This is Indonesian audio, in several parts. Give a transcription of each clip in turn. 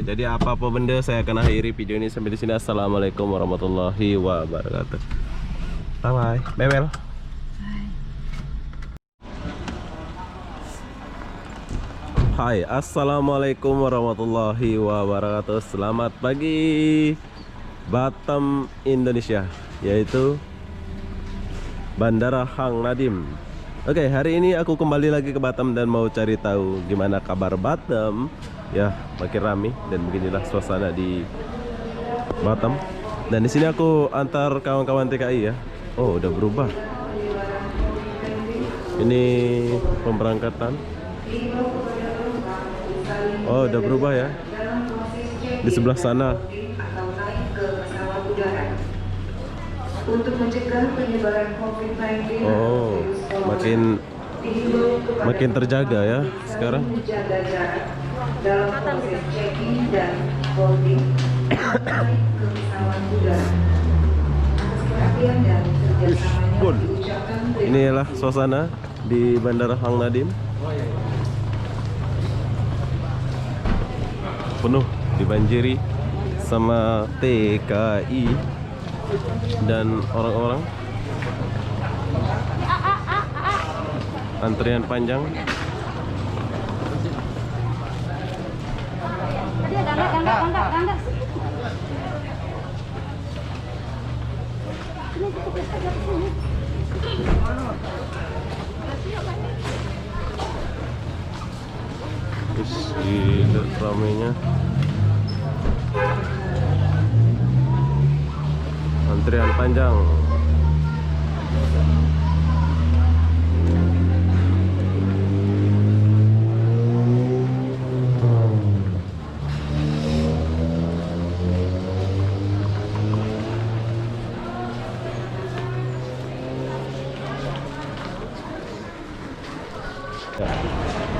jadi apa benda saya akan akhiri video ini sampai di sini. Assalamualaikum warahmatullahi wabarakatuh. Bye bye. Bebel. Hai, assalamualaikum warahmatullahi wabarakatuh. Selamat pagi Batam, Indonesia, yaitu Bandara Hang Nadiem. Oke, hari ini aku kembali lagi ke Batam dan mau cari tahu gimana kabar Batam. Ya, makin ramai dan beginilah suasana di Batam. Dan di sini aku antar kawan-kawan TKI ya. Oh, udah berubah. Ini pemberangkatan. Oh, udah berubah ya. Di sebelah sana. Untuk mencegah penyebaran COVID-19. Oh, makin terjaga ya sekarang. Menjaga jarak dalam proses check-in dan boarding naik ke pesawat udara. Perhatian dan kerjasamanya diucapkan. Inilah suasana di Bandara Hang Nadiem. Penuh dibanjiri sama TKI dan orang-orang. Antrian panjang. Terus lihat ramainya. Antrian panjang.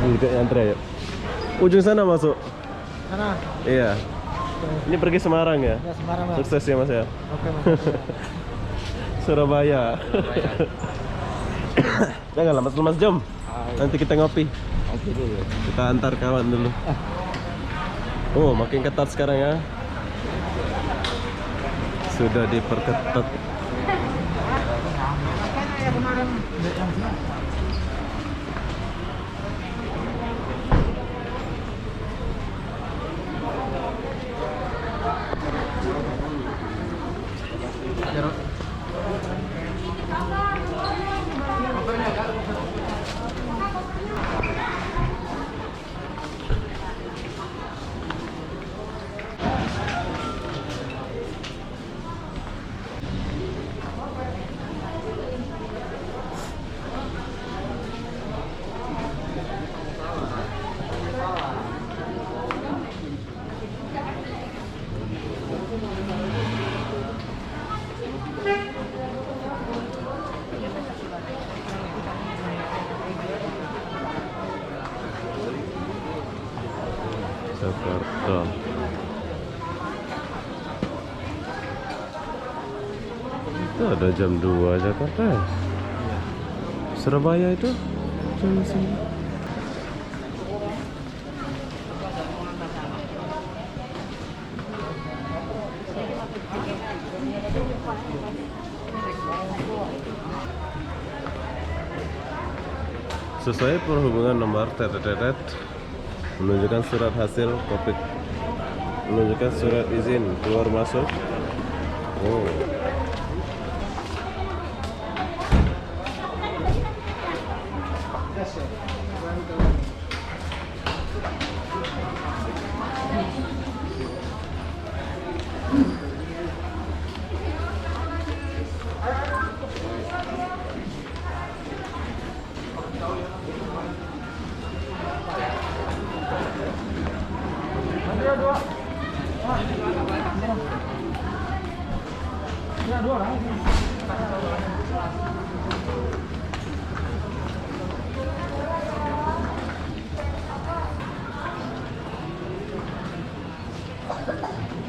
Ini antre ya. Ujung sana masuk. Sana. Iya. Ini pergi Semarang ya? Ya, Semarang, Mas. Sukses ya Mas ya. Oke, Mas. Surabaya. Jangan lama Mas, jom. Nanti kita ngopi. Oke dulu. Kita antar kawan dulu. Oh, makin ketat sekarang ya. Sudah diperketat. Jakarta. Itu ada jam 2 Jakarta ya? Surabaya itu jam segini. Sesuai perhubungan nomor tetet menunjukkan surat hasil COVID, menunjukkan surat izin keluar masuk. Oh.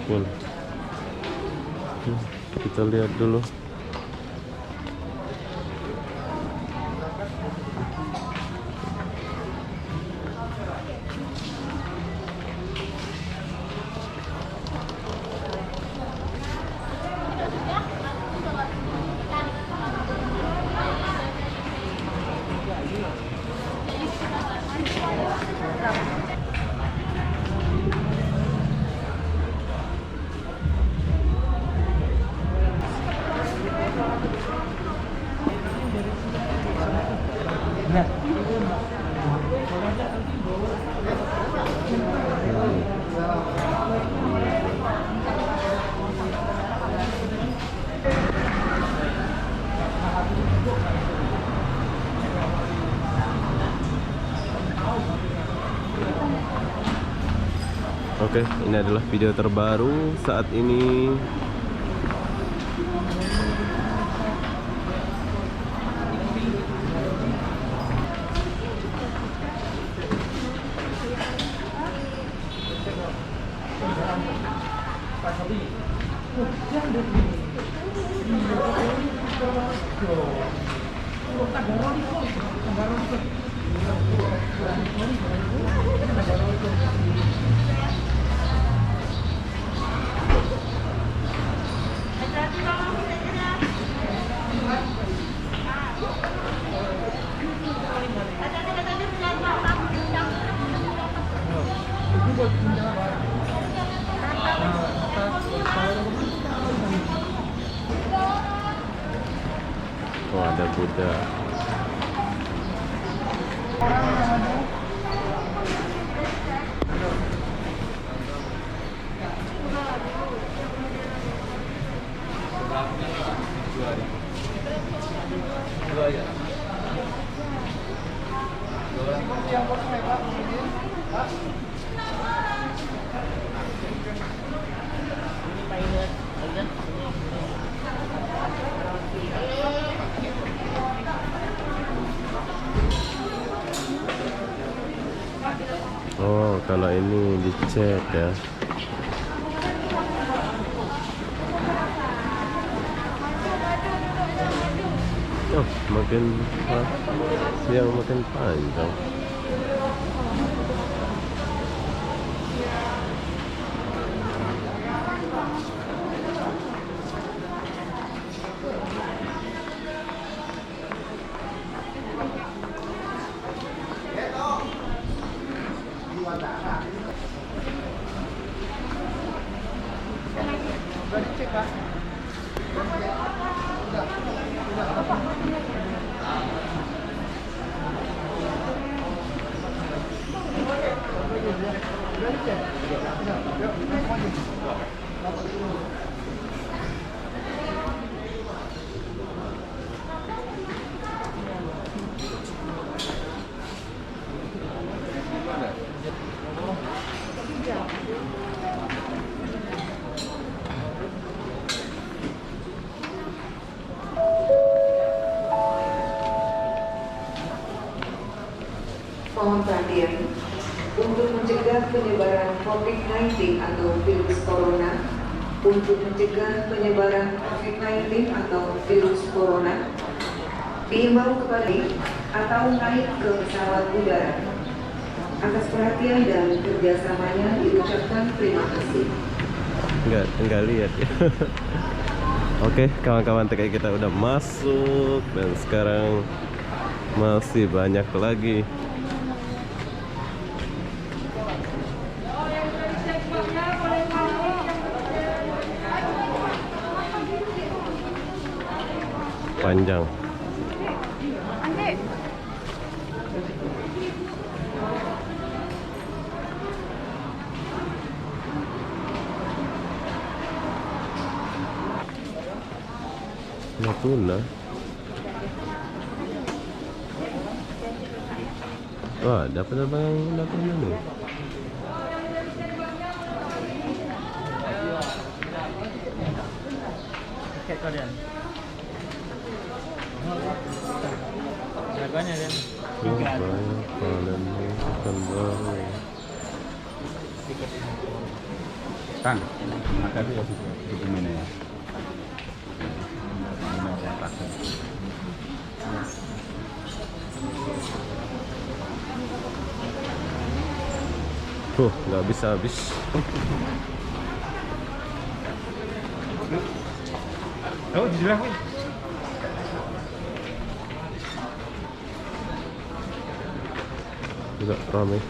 Cool. Kita lihat dulu. Oke, ini adalah video terbaru saat ini. Oh, ada Buddha. Oh, kalau ini dicek ya. Oh, makin siang makin panjang. Mohon perhatian, untuk mencegah penyebaran COVID-19 atau virus corona, diimbau kepada atau naik ke pesawat udara. Atas perhatian dan kerjasamanya diucapkan terima kasih. Enggak lihat ya. Oke, kawan-kawan TKI kita udah masuk dan sekarang masih banyak lagi. Panjang. Natuna. Wah, ada penerbangan Natuna nih. Kayak kalian. Harganya kan? Banyak kalian ikan baru. Kang, makasih ya dokumennya ya. Nggak habis-habis. Oh, di sebelah Win. Juga ramai.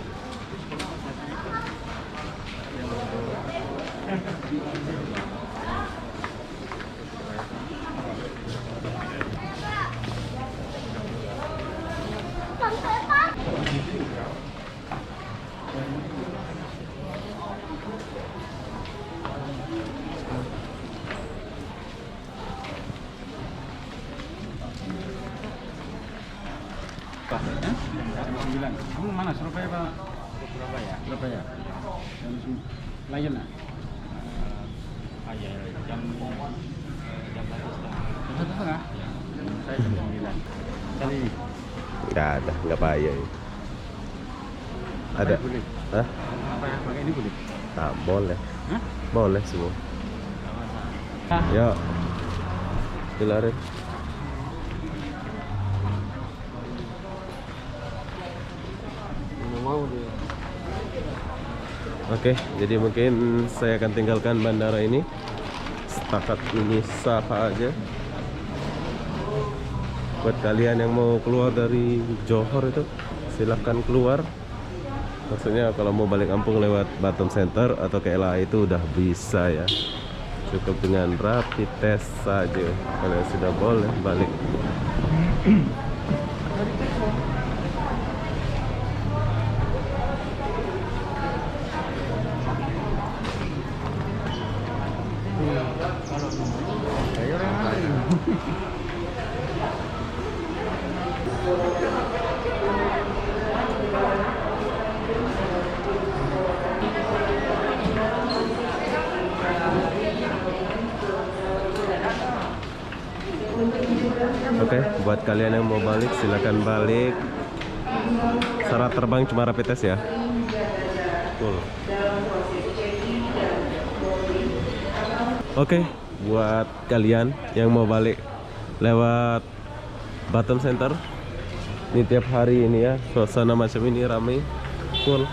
Bilang, kamu mana Surabaya Pak? Surabaya. Surabaya. Lion ah? Iya, jam 1:30. Saya jam 9. Kali ini. Nggak ada, nggak payah. Ada? Boleh. Hah? Apa yang pakai ini boleh? Tak boleh. Hah? Boleh semua. Ah. Ya. Dilarin. Mau dia. Oke, jadi mungkin saya akan tinggalkan bandara ini. Setakat ini sah aja. Buat kalian yang mau keluar dari Johor itu, silahkan keluar. Maksudnya kalau mau balik kampung lewat Batam Center atau ke LA itu udah bisa ya. Cukup dengan rapid test saja. Kalian sudah boleh balik. Oke, buat kalian yang mau balik silakan balik. Syarat terbang cuma rapid test ya. Cool. Oke, buat kalian yang mau balik lewat Batam Center, ini tiap hari ini ya, suasana macam ini ramai, cool.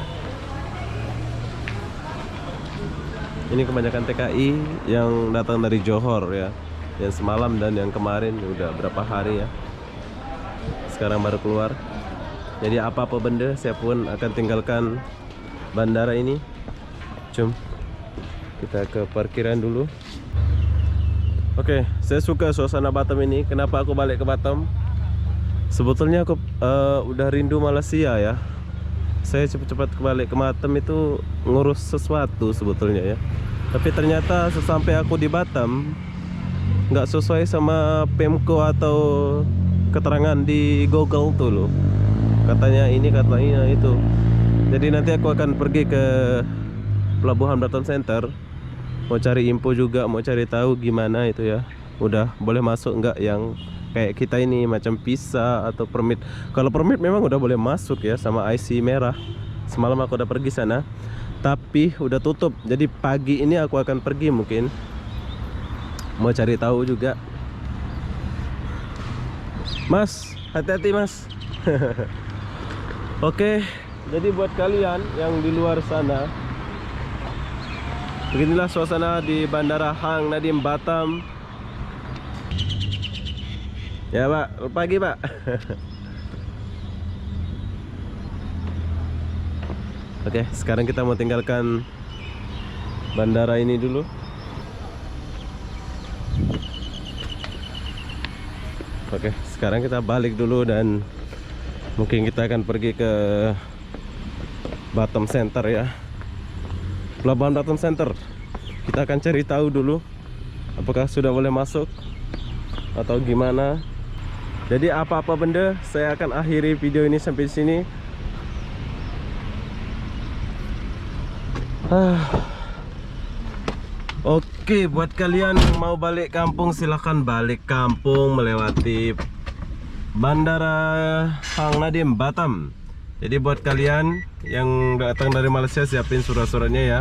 Ini kebanyakan TKI yang datang dari Johor ya, yang semalam dan yang kemarin udah berapa hari ya. Sekarang baru keluar. Jadi apa-apa benda saya pun akan tinggalkan bandara ini. Jom kita ke parkiran dulu. Oke, saya suka suasana Batam ini. Kenapa aku balik ke Batam? Sebetulnya aku udah rindu Malaysia ya. Saya cepat-cepat balik ke Batam itu ngurus sesuatu sebetulnya ya. Tapi ternyata sesampai aku di Batam nggak sesuai sama Pemko atau keterangan di Google tuh loh. Katanya ini, katanya itu. Jadi nanti aku akan pergi ke Pelabuhan Batam Center, mau cari info juga, mau cari tahu gimana itu ya. Udah boleh masuk nggak yang kayak kita ini macam visa atau permit. Kalau permit memang udah boleh masuk ya sama IC merah. Semalam aku udah pergi sana, tapi udah tutup. Jadi pagi ini aku akan pergi mungkin. Mau cari tahu juga. Mas, hati-hati mas. Oke, jadi buat kalian yang di luar sana, beginilah suasana di Bandara Hang Nadiem Batam. Ya pak, pagi pak. Oke, sekarang kita mau tinggalkan bandara ini dulu. Oke, sekarang kita balik dulu dan mungkin kita akan pergi ke Batam Center ya. Pelabuhan Batam Center. Kita akan cari tahu dulu apakah sudah boleh masuk atau gimana. Jadi apa-apa benda saya akan akhiri video ini sampai sini. Oke, buat kalian yang mau balik kampung silahkan balik kampung melewati Bandara Hang Nadiem Batam. Jadi buat kalian yang datang dari Malaysia siapin surat-suratnya ya.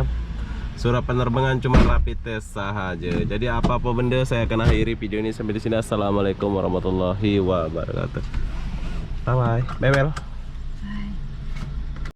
Surat penerbangan cuma rapid test saja. Jadi apa-apa benda saya akan akhiri video ini sampai di sini. Assalamualaikum warahmatullahi wabarakatuh. Bye bye. Bye bye.